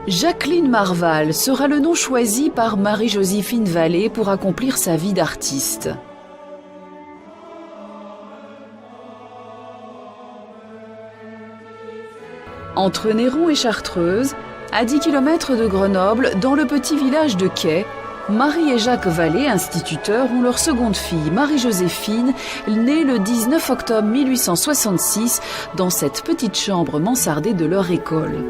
Jacqueline Marval sera le nom choisi par Marie-Joséphine Vallée pour accomplir sa vie d'artiste. Entre Néron et Chartreuse, à 10 km de Grenoble, dans le petit village de Quai, Marie et Jacques Vallée, instituteurs, ont leur seconde fille, Marie-Joséphine, née le 19 octobre 1866 dans cette petite chambre mansardée de leur école.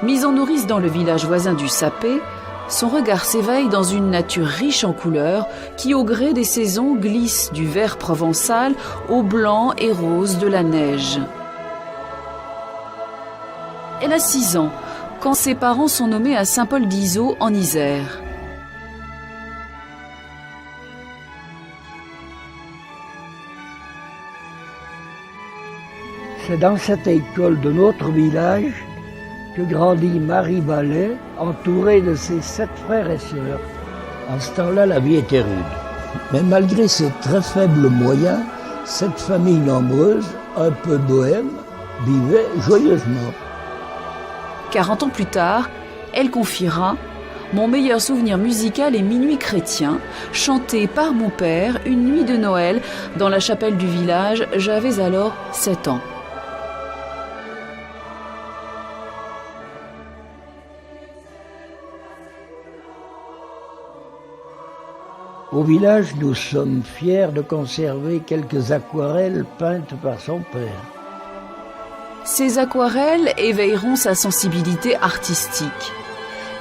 Mise en nourrice dans le village voisin du Sapé, son regard s'éveille dans une nature riche en couleurs qui, au gré des saisons, glisse du vert provençal au blanc et rose de la neige. Elle a 6 ans quand ses parents sont nommés à Saint-Paul-d'Isaux en Isère. C'est dans cette école de notre village que grandit Marie Vallée, entourée de ses 7 frères et sœurs. En ce temps-là, la vie était rude. Mais malgré ses très faibles moyens, cette famille nombreuse, un peu bohème, vivait joyeusement. 40 ans plus tard, elle confiera « Mon meilleur souvenir musical est Minuit chrétien, chanté par mon père une nuit de Noël dans la chapelle du village, j'avais alors 7 ans. » Au village, nous sommes fiers de conserver quelques aquarelles peintes par son père. Ces aquarelles éveilleront sa sensibilité artistique.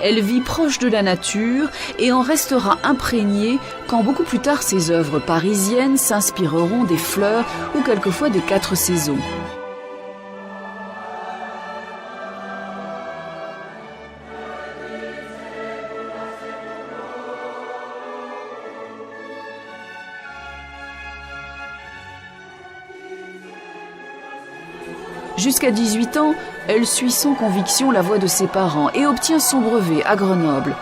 Elle vit proche de la nature et en restera imprégnée quand beaucoup plus tard ses œuvres parisiennes s'inspireront des fleurs ou quelquefois des 4 saisons. Jusqu'à 18 ans, elle suit sans conviction la voie de ses parents et obtient son brevet à Grenoble.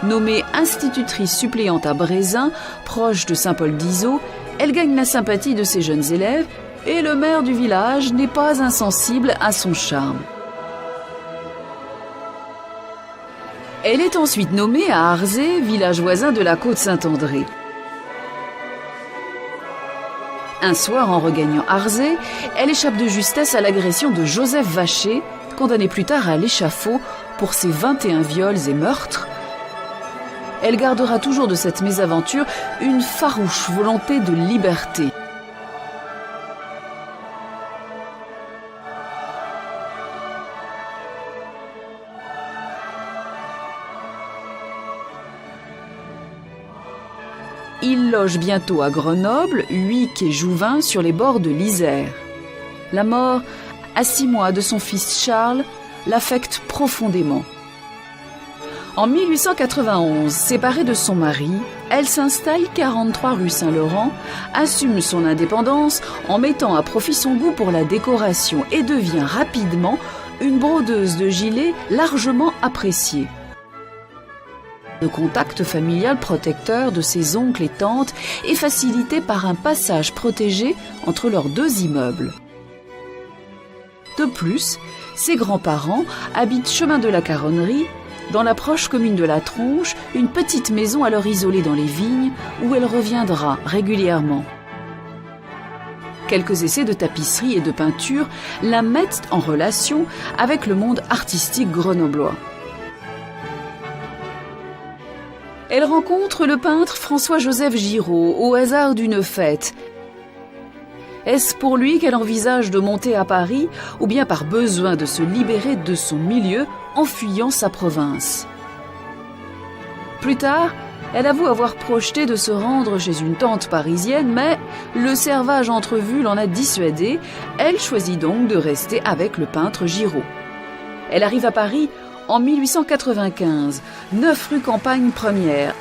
Nommée institutrice suppléante à Brézin, proche de Saint-Paul-d'Isaux, elle gagne la sympathie de ses jeunes élèves et le maire du village n'est pas insensible à son charme. Elle est ensuite nommée à Arzé, village voisin de la Côte-Saint-André. Un soir, en regagnant Arzé, elle échappe de justesse à l'agression de Joseph Vacher, condamné plus tard à l'échafaud pour ses 21 viols et meurtres. Elle gardera toujours de cette mésaventure une farouche volonté de liberté. Il loge bientôt à Grenoble, Huyck et Jouvin sur les bords de l'Isère. La mort, à 6 mois, de son fils Charles, l'affecte profondément. En 1891, séparée de son mari, elle s'installe 43 rue Saint-Laurent, assume son indépendance en mettant à profit son goût pour la décoration et devient rapidement une brodeuse de gilets largement appréciée. Le contact familial protecteur de ses oncles et tantes est facilité par un passage protégé entre leurs 2 immeubles. De plus, ses grands-parents habitent chemin de la Caronnerie, dans la proche commune de La Tronche, une petite maison alors isolée dans les vignes où elle reviendra régulièrement. Quelques essais de tapisserie et de peinture la mettent en relation avec le monde artistique grenoblois. Elle rencontre le peintre François-Joseph Giraud au hasard d'une fête. Est-ce pour lui qu'elle envisage de monter à Paris ou bien par besoin de se libérer de son milieu en fuyant sa province? Plus tard, elle avoue avoir projeté de se rendre chez une tante parisienne, mais le servage entrevu l'en a dissuadée. Elle choisit donc de rester avec le peintre Giraud. Elle arrive à Paris en 1895, 9 rue Campagne Première,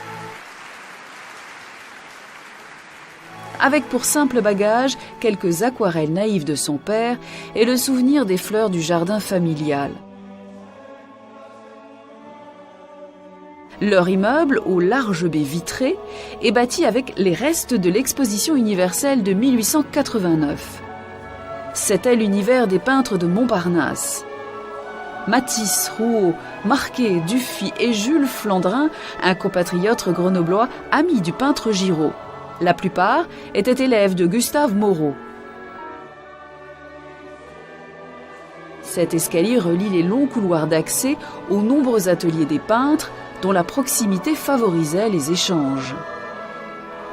avec pour simple bagage quelques aquarelles naïves de son père et le souvenir des fleurs du jardin familial. Leur immeuble, aux larges baies vitrées, est bâti avec les restes de l'exposition universelle de 1889. C'était l'univers des peintres de Montparnasse. Matisse, Rouault, Marquet, Dufy et Jules Flandrin, un compatriote grenoblois, ami du peintre Giraud. La plupart étaient élèves de Gustave Moreau. Cet escalier relie les longs couloirs d'accès aux nombreux ateliers des peintres, dont la proximité favorisait les échanges.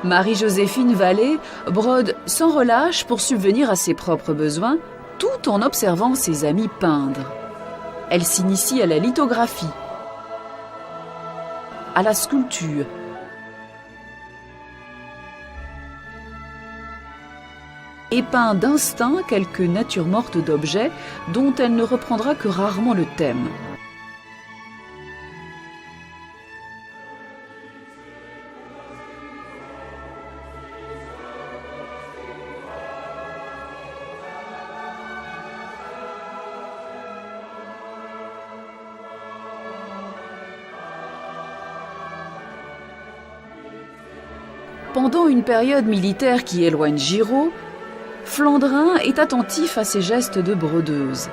Marie-Joséphine Vallée brode sans relâche pour subvenir à ses propres besoins, tout en observant ses amis peindre. Elle s'initie à la lithographie, à la sculpture, et peint d'instinct quelques natures mortes d'objets dont elle ne reprendra que rarement le thème. Pendant une période militaire qui éloigne Giraud, Flandrin est attentif à ses gestes de brodeuse.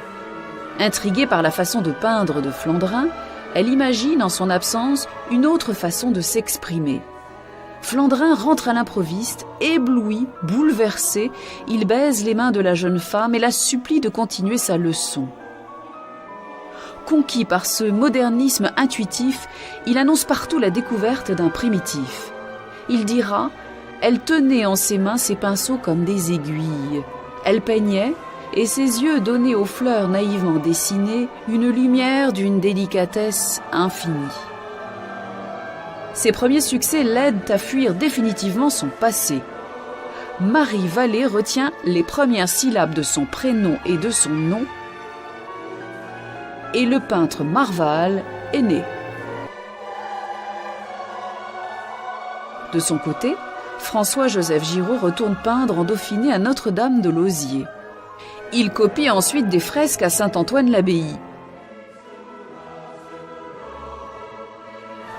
Intriguée par la façon de peindre de Flandrin, elle imagine en son absence une autre façon de s'exprimer. Flandrin rentre à l'improviste, ébloui, bouleversé, il baise les mains de la jeune femme et la supplie de continuer sa leçon. Conquis par ce modernisme intuitif, il annonce partout la découverte d'un primitif. Il dira « Elle tenait en ses mains ses pinceaux comme des aiguilles. Elle peignait, et ses yeux donnaient aux fleurs naïvement dessinées une lumière d'une délicatesse infinie. » Ses premiers succès l'aident à fuir définitivement son passé. Marie Vallée retient les premières syllabes de son prénom et de son nom, et le peintre Marval est né. De son côté, François-Joseph Giraud retourne peindre en Dauphiné à Notre-Dame de Lauzier. Il copie ensuite des fresques à Saint-Antoine-l'Abbaye.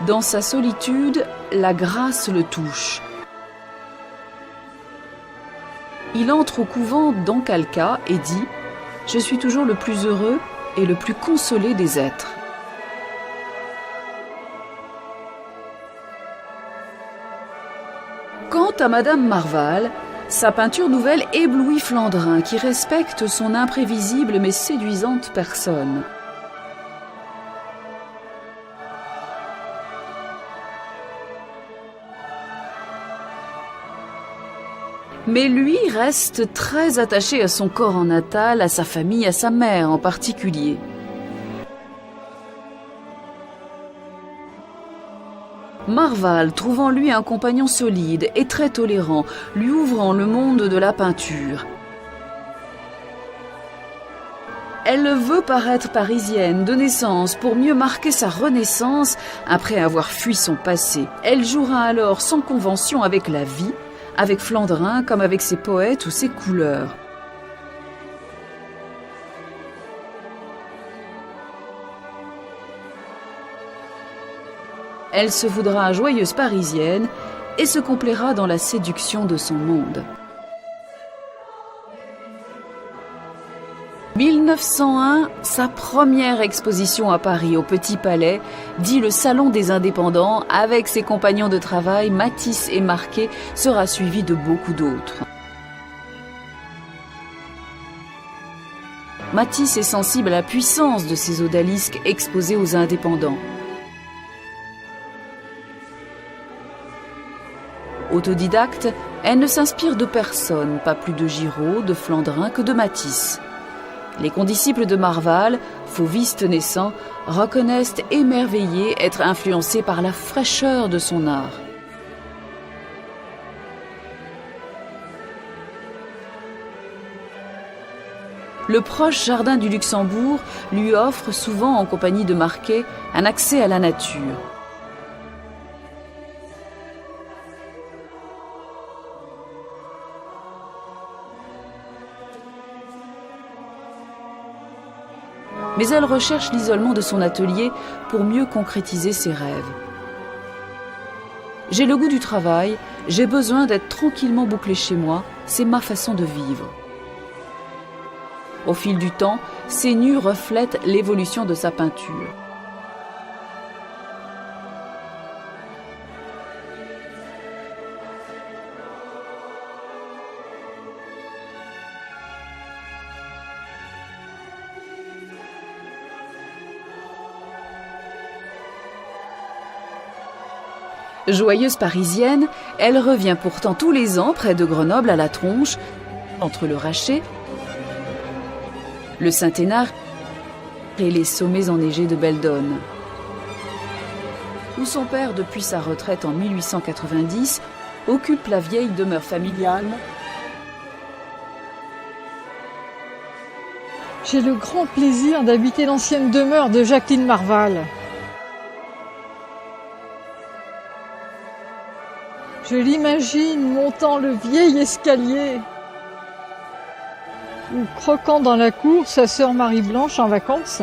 Dans sa solitude, la grâce le touche. Il entre au couvent d'Ancalca et dit « Je suis toujours le plus heureux et le plus consolé des êtres. » Quant à Madame Marval, sa peinture nouvelle éblouit Flandrin, qui respecte son imprévisible mais séduisante personne. Mais lui reste très attaché à son corps natal, à sa famille, à sa mère en particulier. Marval trouve en lui un compagnon solide et très tolérant, lui ouvrant le monde de la peinture. Elle veut paraître parisienne de naissance pour mieux marquer sa renaissance après avoir fui son passé. Elle jouera alors sans convention avec la vie, avec Flandrin comme avec ses poètes ou ses couleurs. Elle se voudra joyeuse parisienne et se complaira dans la séduction de son monde. 1901, sa première exposition à Paris au Petit Palais, dit le Salon des Indépendants, avec ses compagnons de travail Matisse et Marquet, sera suivi de beaucoup d'autres. Matisse est sensible à la puissance de ces odalisques exposés aux indépendants. Autodidacte, elle ne s'inspire de personne, pas plus de Giraud, de Flandrin que de Matisse. Les condisciples de Marval, fauvistes naissants, reconnaissent émerveillés être influencés par la fraîcheur de son art. Le proche jardin du Luxembourg lui offre, souvent en compagnie de Marquet, un accès à la nature. Mais elle recherche l'isolement de son atelier pour mieux concrétiser ses rêves. J'ai le goût du travail, j'ai besoin d'être tranquillement bouclée chez moi, c'est ma façon de vivre. Au fil du temps, ces nus reflètent l'évolution de sa peinture. Joyeuse parisienne, elle revient pourtant tous les ans près de Grenoble à la Tronche, entre le Rachet, le Saint-Hénard et les sommets enneigés de Belledonne, où son père, depuis sa retraite en 1890, occupe la vieille demeure familiale. J'ai le grand plaisir d'habiter l'ancienne demeure de Jacqueline Marval. Je l'imagine montant le vieil escalier ou croquant dans la cour sa sœur Marie-Blanche en vacances.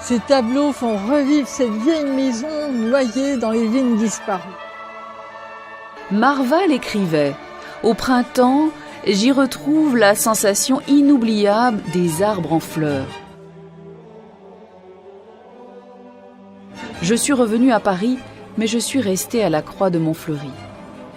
Ces tableaux font revivre cette vieille maison noyée dans les vignes disparues. Marval écrivait « Au printemps, j'y retrouve la sensation inoubliable des arbres en fleurs. Je suis revenue à Paris, mais je suis restée à la croix de Montfleury.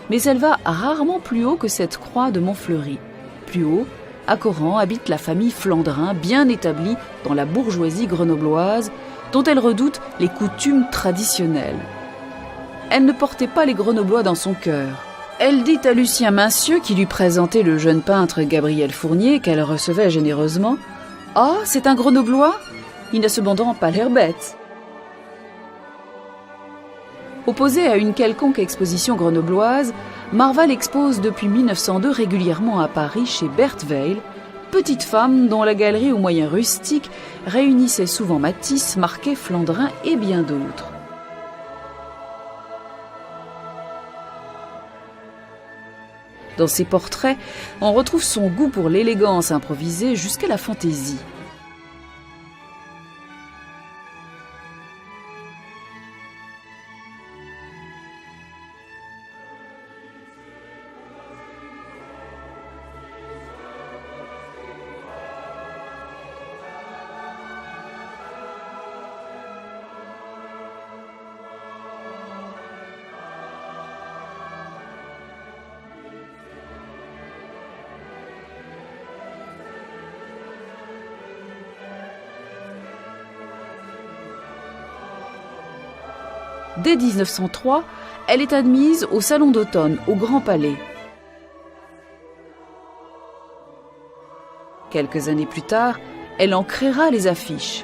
Mais elle va rarement plus haut que cette croix de Montfleury. Plus haut, à Coran habite la famille Flandrin, bien établie dans la bourgeoisie grenobloise, dont elle redoute les coutumes traditionnelles. Elle ne portait pas les Grenoblois dans son cœur. Elle dit à Lucien Mincieux, qui lui présentait le jeune peintre Gabriel Fournier, qu'elle recevait généreusement, « Ah, c'est un Grenoblois ? Il n'a cependant pas l'air bête. » Opposée à une quelconque exposition grenobloise, Marval expose depuis 1902 régulièrement à Paris chez Berthe Weil, petite femme dont la galerie aux moyens rustiques réunissait souvent Matisse, Marquet, Flandrin et bien d'autres. Dans ses portraits, on retrouve son goût pour l'élégance improvisée jusqu'à la fantaisie. Dès 1903, elle est admise au Salon d'automne, au Grand Palais. Quelques années plus tard, elle en créera les affiches.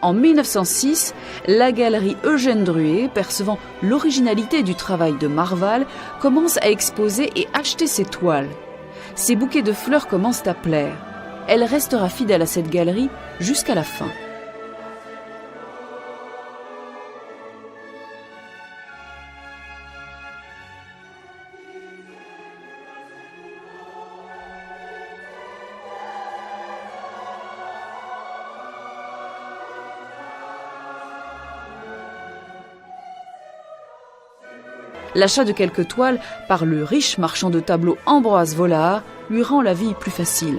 En 1906, la galerie Eugène Druet, percevant l'originalité du travail de Marval, commence à exposer et acheter ses toiles. Ses bouquets de fleurs commencent à plaire. Elle restera fidèle à cette galerie jusqu'à la fin. L'achat de quelques toiles par le riche marchand de tableaux Ambroise Vollard lui rend la vie plus facile.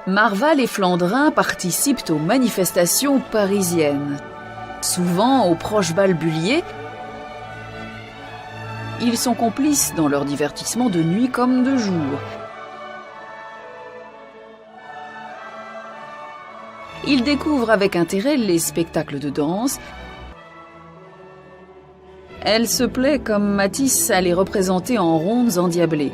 Marval et Flandrin participent aux manifestations parisiennes. Souvent aux proches balbutiers, ils sont complices dans leurs divertissements de nuit comme de jour. Ils découvrent avec intérêt les spectacles de danse. Elle se plaît, comme Matisse, à les représenter en rondes endiablées.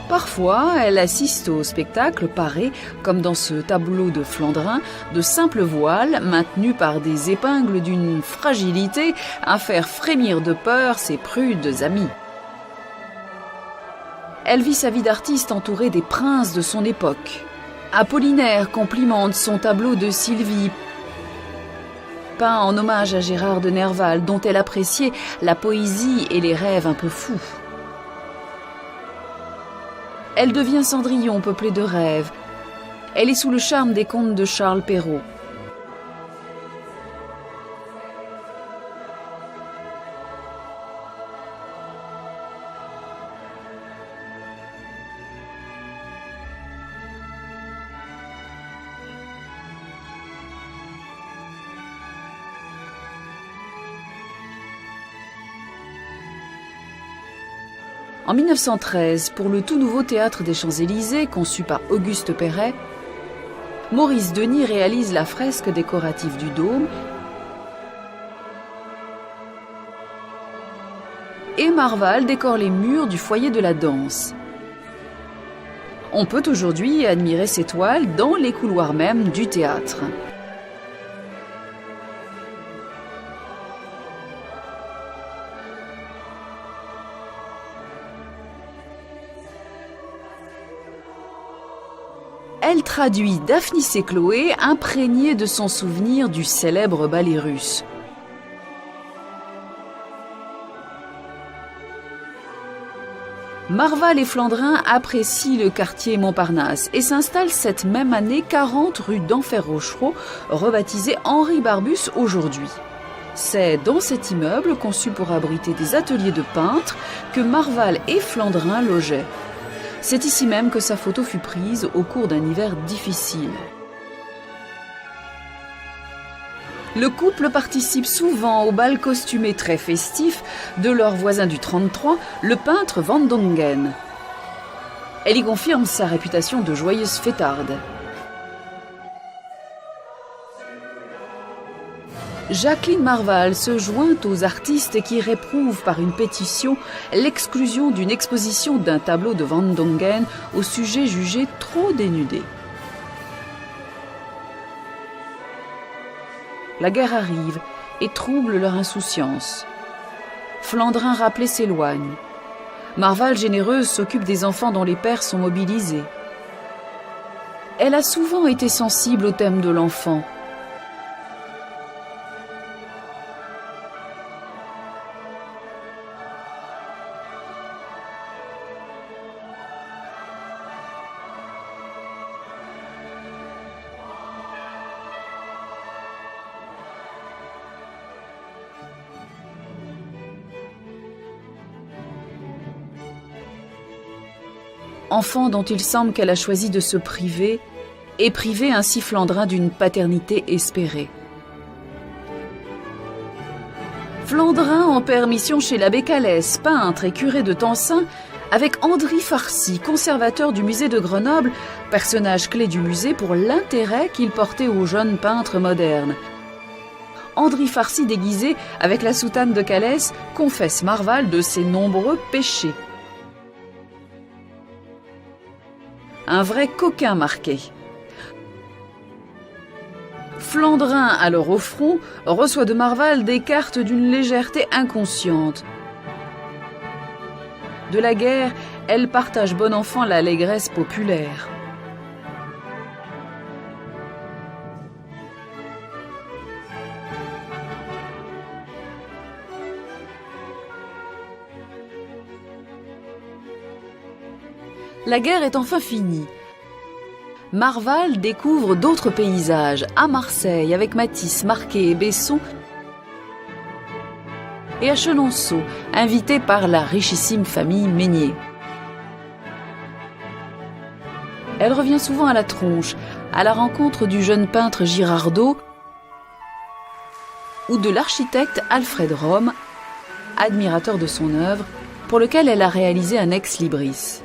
Parfois, elle assiste au spectacle paré, comme dans ce tableau de Flandrin, de simples voiles maintenus par des épingles d'une fragilité à faire frémir de peur ses prudes amies. Elle vit sa vie d'artiste entourée des princes de son époque. Apollinaire complimente son tableau de Sylvie, peint en hommage à Gérard de Nerval, dont elle appréciait la poésie et les rêves un peu fous. Elle devient Cendrillon peuplée de rêves. Elle est sous le charme des contes de Charles Perrault. En 1913, pour le tout nouveau théâtre des Champs-Élysées, conçu par Auguste Perret, Maurice Denis réalise la fresque décorative du dôme et Marval décore les murs du foyer de la danse. On peut aujourd'hui admirer ces toiles dans les couloirs même du théâtre. Elle traduit Daphnis et Chloé, imprégnée de son souvenir du célèbre ballet russe. Marval et Flandrin apprécient le quartier Montparnasse et s'installent cette même année 40 rue d'Enfer-Rochereau, rebaptisé Henri Barbus aujourd'hui. C'est dans cet immeuble, conçu pour abriter des ateliers de peintres, que Marval et Flandrin logeaient. C'est ici même que sa photo fut prise au cours d'un hiver difficile. Le couple participe souvent au bal costumé très festif de leur voisin du 33, le peintre Van Dongen. Elle y confirme sa réputation de joyeuse fêtarde. Jacqueline Marval se joint aux artistes qui réprouvent par une pétition l'exclusion d'une exposition d'un tableau de Van Dongen au sujet jugé trop dénudé. La guerre arrive et trouble leur insouciance. Flandrin rappelé s'éloigne. Marval, généreuse, s'occupe des enfants dont les pères sont mobilisés. Elle a souvent été sensible au thème de l'enfant. Enfant dont il semble qu'elle a choisi de se priver, et priver ainsi Flandrin d'une paternité espérée. Flandrin en permission chez l'abbé Calès, peintre et curé de Tencin, avec Andry Farcy, conservateur du musée de Grenoble, personnage clé du musée pour l'intérêt qu'il portait aux jeunes peintres modernes. Andry Farcy, déguisé avec la soutane de Calès, confesse Marval de ses nombreux péchés. Un vrai coquin marqué. Flandrin, alors au front, reçoit de Marval des cartes d'une légèreté inconsciente. De la guerre, elle partage bon enfant l'allégresse populaire. La guerre est enfin finie. Marval découvre d'autres paysages, à Marseille avec Matisse, Marquet et Besson, et à Chenonceau, invité par la richissime famille Meignier. Elle revient souvent à la Tronche, à la rencontre du jeune peintre Girardot ou de l'architecte Alfred Rome, admirateur de son œuvre, pour lequel elle a réalisé un ex-libris.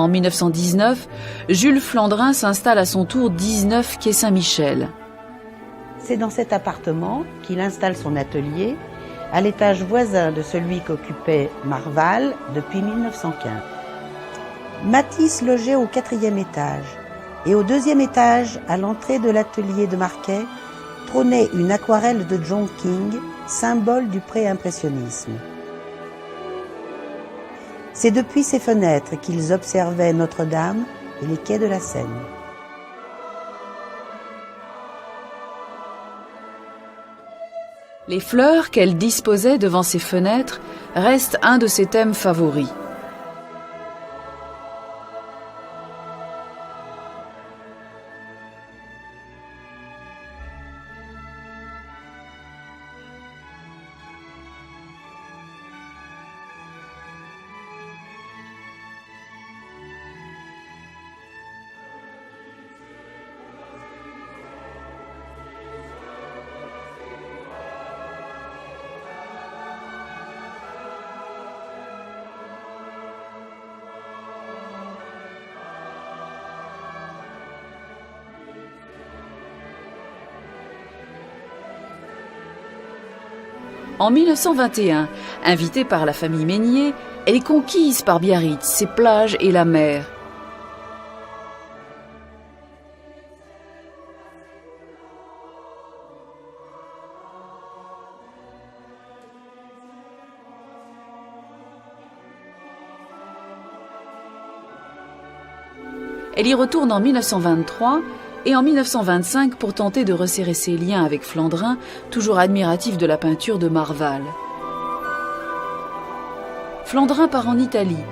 En 1919, Jules Flandrin s'installe à son tour 19 quai Saint-Michel. C'est dans cet appartement qu'il installe son atelier à l'étage voisin de celui qu'occupait Marval depuis 1915. Matisse logeait au 4e étage, et au 2e étage, à l'entrée de l'atelier de Marquet, trônait une aquarelle de John King, symbole du pré-impressionnisme. C'est depuis ces fenêtres qu'ils observaient Notre-Dame et les quais de la Seine. Les fleurs qu'elle disposait devant ses fenêtres restent un de ses thèmes favoris. En 1921, invitée par la famille Meignier, elle est conquise par Biarritz, ses plages et la mer. Elle y retourne en 1923 et en 1925 pour tenter de resserrer ses liens avec Flandrin, toujours admiratif de la peinture de Marval. Flandrin part en Italie.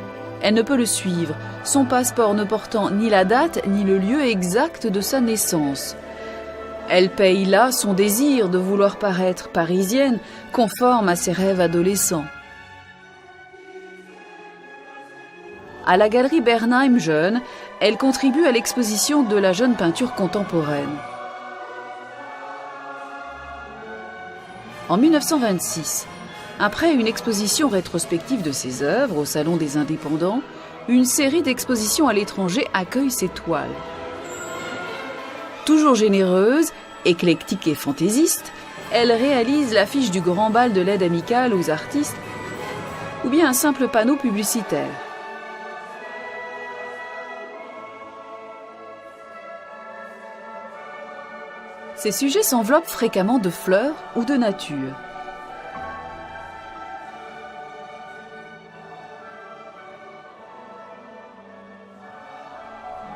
Elle ne peut le suivre, son passeport ne portant ni la date ni le lieu exact de sa naissance. Elle paye là son désir de vouloir paraître parisienne, conforme à ses rêves adolescents. À la galerie Bernheim Jeune, elle contribue à l'exposition de la jeune peinture contemporaine. En 1926, après une exposition rétrospective de ses œuvres au Salon des Indépendants, une série d'expositions à l'étranger accueille ses toiles. Toujours généreuse, éclectique et fantaisiste, elle réalise l'affiche du Grand Bal de l'aide amicale aux artistes ou bien un simple panneau publicitaire. Ces sujets s'enveloppent fréquemment de fleurs ou de nature.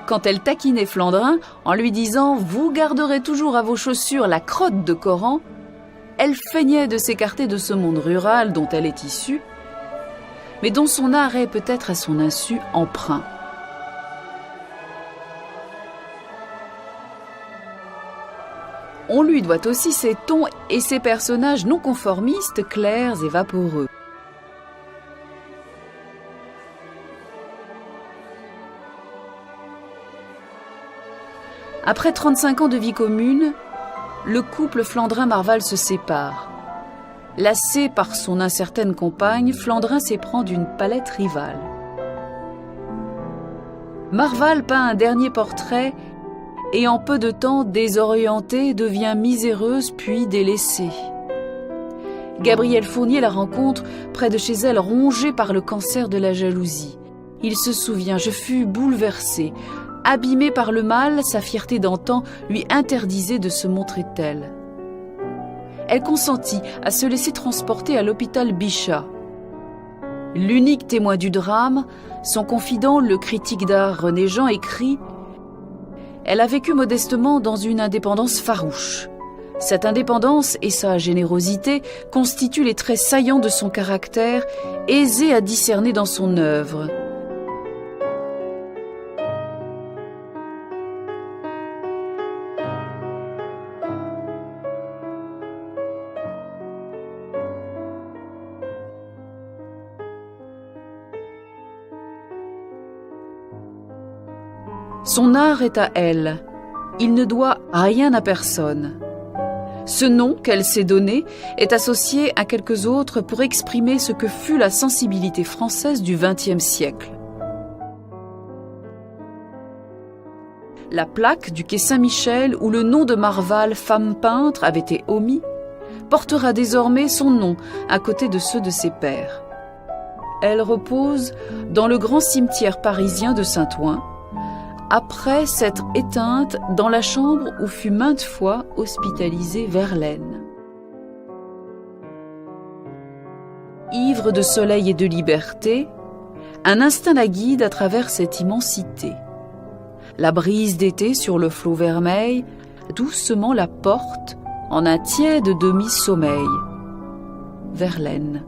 Quand elle taquinait Flandrin en lui disant « Vous garderez toujours à vos chaussures la crotte de Coran », elle feignait de s'écarter de ce monde rural dont elle est issue, mais dont son art est peut-être à son insu emprunt. On lui doit aussi ses tons et ses personnages non conformistes, clairs et vaporeux. Après 35 ans de vie commune, le couple Flandrin-Marval se sépare. Lassé par son incertaine compagne, Flandrin s'éprend d'une palette rivale. Marval peint un dernier portrait et en peu de temps, désorientée, devient miséreuse puis délaissée. Gabriel Fournier la rencontre près de chez elle, rongée par le cancer de la jalousie. Il se souvient, je fus bouleversée. Abîmée par le mal, sa fierté d'antan lui interdisait de se montrer telle. Elle consentit à se laisser transporter à l'hôpital Bichat. L'unique témoin du drame, son confident, le critique d'art René Jean, écrit « Elle a vécu modestement dans une indépendance farouche. Cette indépendance et sa générosité constituent les traits saillants de son caractère, aisés à discerner dans son œuvre. » Son art est à elle. Il ne doit rien à personne. Ce nom qu'elle s'est donné est associé à quelques autres pour exprimer ce que fut la sensibilité française du XXe siècle. La plaque du quai Saint-Michel où le nom de Marval, femme peintre, avait été omis, portera désormais son nom à côté de ceux de ses pères. Elle repose dans le grand cimetière parisien de Saint-Ouen, après s'être éteinte dans la chambre où fut maintes fois hospitalisée Verlaine. Ivre de soleil et de liberté, un instinct la guide à travers cette immensité. La brise d'été sur le flot vermeil doucement la porte en un tiède demi-sommeil. Verlaine.